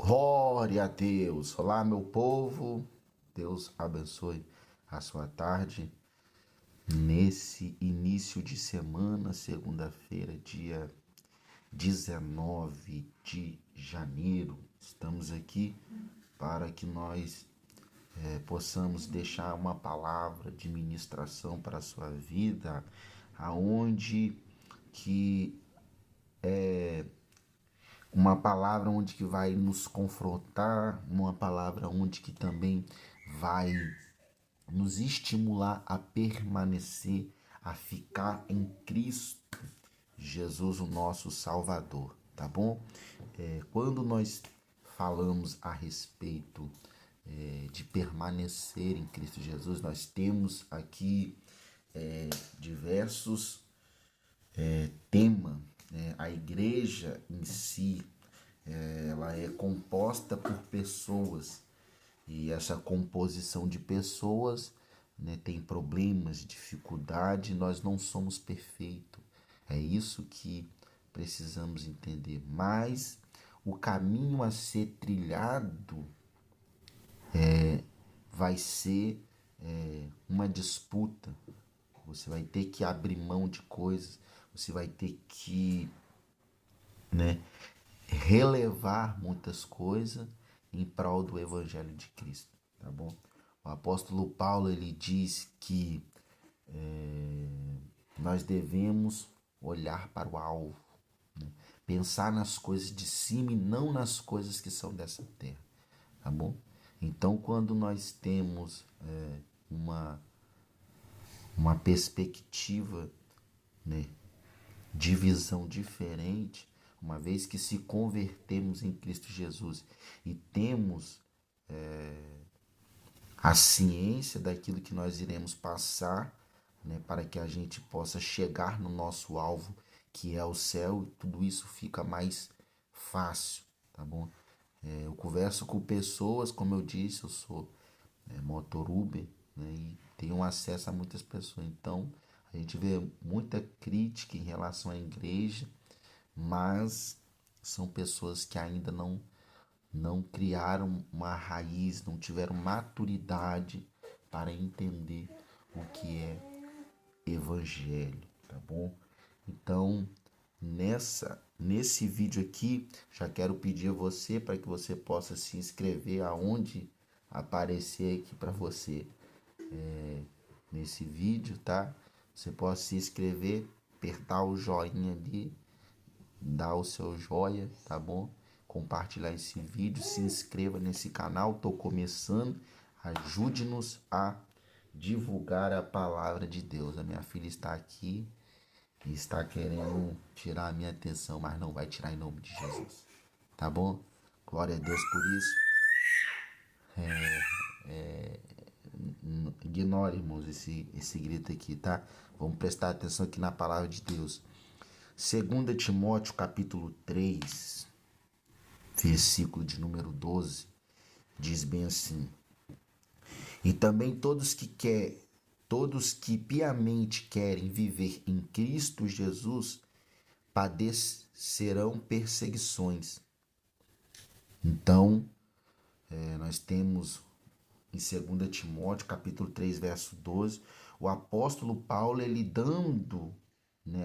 Glória a Deus! Olá, meu povo. Deus abençoe a sua tarde. Nesse início de semana, segunda-feira, dia 19 de janeiro, estamos aqui para que nós possamos deixar uma palavra de ministração para a sua vida, aonde que uma palavra onde que vai nos confrontar, uma palavra onde que também vai nos estimular a permanecer, a ficar em Cristo Jesus, o nosso Salvador, tá bom? Quando nós falamos a respeito de permanecer em Cristo Jesus, nós temos aqui diversos temas. A igreja em si, ela é composta por pessoas, e essa composição de pessoas, tem problemas, dificuldade. Nós não somos perfeitos, é isso que precisamos entender. Mas o caminho a ser trilhado vai ser uma disputa. Você vai ter que abrir mão de coisas, você vai ter que, relevar muitas coisas em prol do Evangelho de Cristo, tá bom? O apóstolo Paulo, ele diz que nós devemos olhar para o alvo, pensar nas coisas de cima e não nas coisas que são dessa terra, tá bom? Então, quando nós temos uma perspectiva, de visão diferente, uma vez que se convertemos em Cristo Jesus e temos a ciência daquilo que nós iremos passar, para que a gente possa chegar no nosso alvo, que é o céu, e tudo isso fica mais fácil, tá bom? Eu converso com pessoas, como eu disse, eu sou motor Uber, e tenho acesso a muitas pessoas. Então, a gente vê muita crítica em relação à igreja, mas são pessoas que ainda não criaram uma raiz, não tiveram maturidade para entender o que é evangelho, tá bom? Então, nesse vídeo aqui, já quero pedir a você para que você possa se inscrever aonde aparecer aqui para você nesse vídeo, tá? Você pode se inscrever, apertar o joinha ali, dar o seu joia, tá bom? Compartilhar esse vídeo, se inscreva nesse canal, tô começando, ajude-nos a divulgar a palavra de Deus. A minha filha está aqui e está querendo tirar a minha atenção, mas não vai tirar em nome de Jesus, tá bom? Glória a Deus por isso. Ignore, irmãos, esse grito aqui, tá? Vamos prestar atenção aqui na palavra de Deus. 2 Timóteo capítulo 3, versículo de número 12, diz bem assim: E também todos que piamente querem viver em Cristo Jesus padecerão perseguições. Então, nós temos em 2 Timóteo, capítulo 3, verso 12, o apóstolo Paulo, ele dando,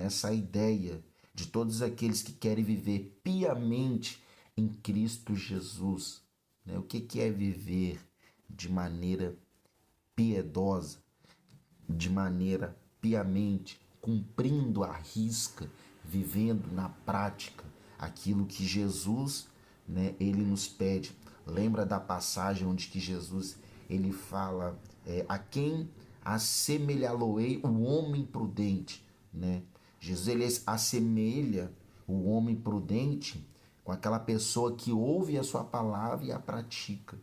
essa ideia de todos aqueles que querem viver piamente em Cristo Jesus. O que é viver de maneira piedosa, de maneira piamente, cumprindo a risca, vivendo na prática aquilo que Jesus, ele nos pede. Lembra da passagem onde que Jesus, ele fala, a quem assemelhá-lo-ei o homem prudente, Jesus, ele assemelha o homem prudente com aquela pessoa que ouve a sua palavra e a pratica,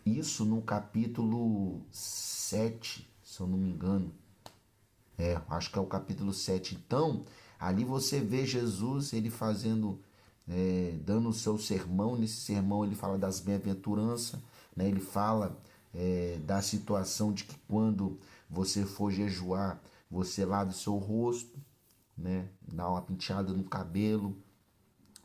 Isso no capítulo 7, se eu não me engano. Acho que é o capítulo 7. Então, ali você vê Jesus, ele fazendo, dando o seu sermão. Nesse sermão ele fala das bem-aventuranças, ele fala da situação de que quando você for jejuar, você lave o seu rosto, dá uma penteada no cabelo,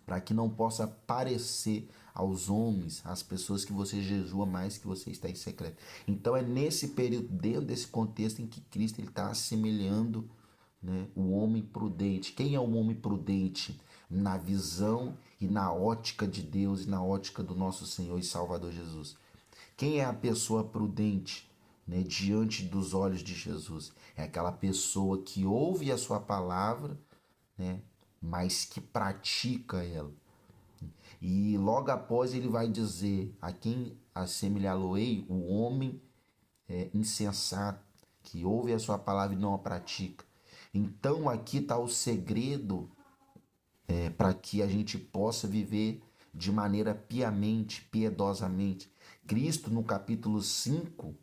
para que não possa parecer aos homens, às pessoas que você jejua mais, que você está em secreto. Então é nesse período, dentro desse contexto em que Cristo está assemelhando, né, o homem prudente. Quem é o homem prudente? Na visão e na ótica de Deus e na ótica do nosso Senhor e Salvador Jesus. Quem é a pessoa prudente, né, diante dos olhos de Jesus? É aquela pessoa que ouve a sua palavra, né, mas que pratica ela. E logo após ele vai dizer: a quem assemelhá-lo-ei? O homem insensato, que ouve a sua palavra e não a pratica. Então aqui está o segredo para que a gente possa viver de maneira piamente, piedosamente. Cristo, no capítulo 5,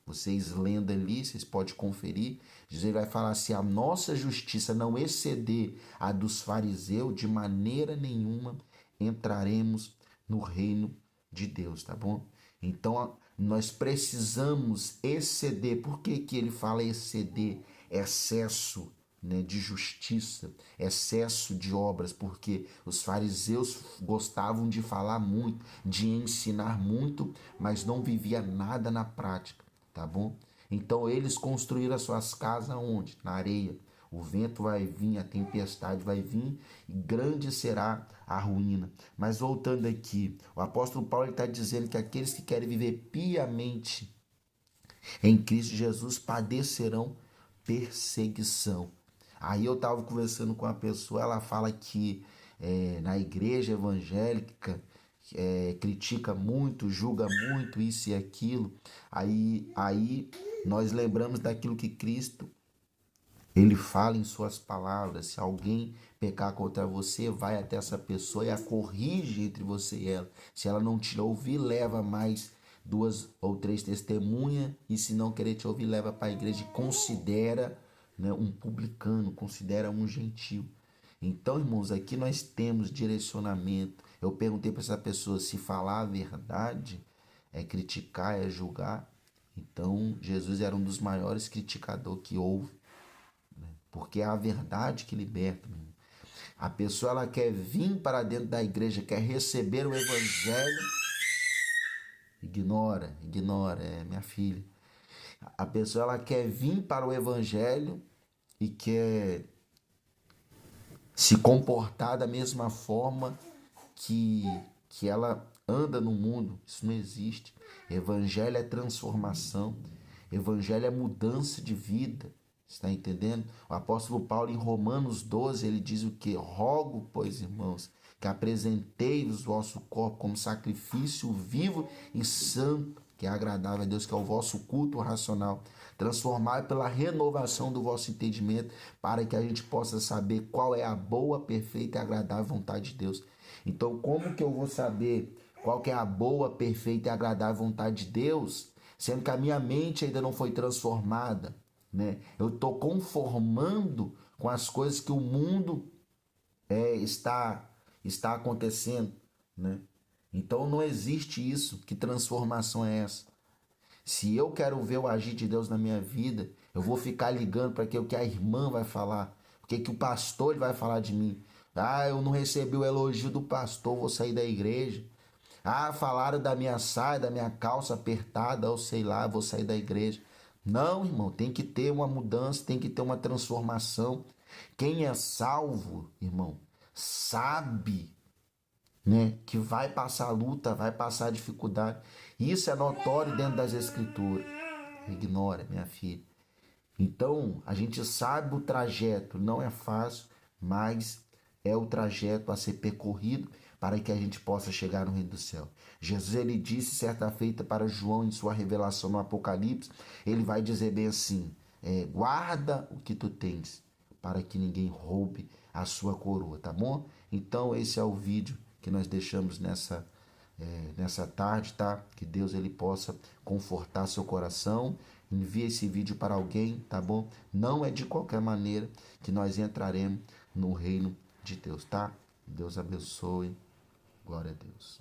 vocês lendo ali, vocês podem conferir, Jesus vai falar: se a nossa justiça não exceder a dos fariseus, de maneira nenhuma entraremos no reino de Deus, tá bom? Então, nós precisamos exceder. Por que que ele fala exceder? Excesso, né, de justiça, excesso de obras, porque os fariseus gostavam de falar muito, de ensinar muito, mas não vivia nada na prática, tá bom? Então eles construíram as suas casas onde? Na areia. O vento vai vir, a tempestade vai vir e grande será a ruína. Mas voltando aqui, o apóstolo Paulo está dizendo que aqueles que querem viver piamente em Cristo Jesus padecerão perseguição. Aí eu estava conversando com uma pessoa, ela fala que na igreja evangélica critica muito, julga muito isso e aquilo. Aí nós lembramos daquilo que Cristo ele fala em suas palavras: se alguém pecar contra você, vai até essa pessoa e a corrige entre você e ela. Se ela não te ouvir, leva mais 2 ou 3 testemunhas, e se não querer te ouvir, leva para a igreja e considera, né, um publicano, considera um gentil. Então, irmãos, aqui nós temos direcionamento. Eu perguntei para essa pessoa se falar a verdade é criticar, é julgar. Então, Jesus era um dos maiores criticadores que houve, porque é a verdade que liberta. A pessoa ela quer vir para dentro da igreja, quer receber o evangelho, ignora, minha filha. A pessoa ela quer vir para o evangelho e quer se comportar da mesma forma que ela anda no mundo. Isso não existe. Evangelho é transformação. Evangelho é mudança de vida. Está entendendo? O apóstolo Paulo, em Romanos 12, ele diz o que? Rogo, pois, irmãos, que apresenteis o vosso corpo como sacrifício vivo e santo, que é agradável a Deus, que é o vosso culto racional. Transformai pela renovação do vosso entendimento, para que a gente possa saber qual é a boa, perfeita e agradável vontade de Deus. Então, como que eu vou saber qual que é a boa, perfeita e agradável vontade de Deus, sendo que a minha mente ainda não foi transformada? Né? Eu estou conformando com as coisas que o mundo está acontecendo, né? Então não existe isso. Que transformação é essa? Se eu quero ver o agir de Deus na minha vida, eu vou ficar ligando para o que a irmã vai falar, o que o pastor vai falar de mim. Ah, eu não recebi o elogio do pastor, vou sair da igreja. Ah, falaram da minha saia, da minha calça apertada, ou sei lá, vou sair da igreja. Não, irmão, tem que ter uma mudança, tem que ter uma transformação. Quem é salvo, irmão, sabe, né, que vai passar luta, vai passar dificuldade. Isso é notório dentro das escrituras. Ignora, minha filha. Então, a gente sabe o trajeto, não é fácil, mas é o trajeto a ser percorrido para que a gente possa chegar no reino do céu. Jesus, ele disse certa feita para João em sua revelação no Apocalipse, ele vai dizer bem assim: guarda o que tu tens, para que ninguém roube a sua coroa, tá bom? Então esse é o vídeo que nós deixamos nessa tarde, tá? Que Deus ele possa confortar seu coração. Envie esse vídeo para alguém, tá bom? Não é de qualquer maneira que nós entraremos no reino de Deus, tá? Deus abençoe. Glória a Deus.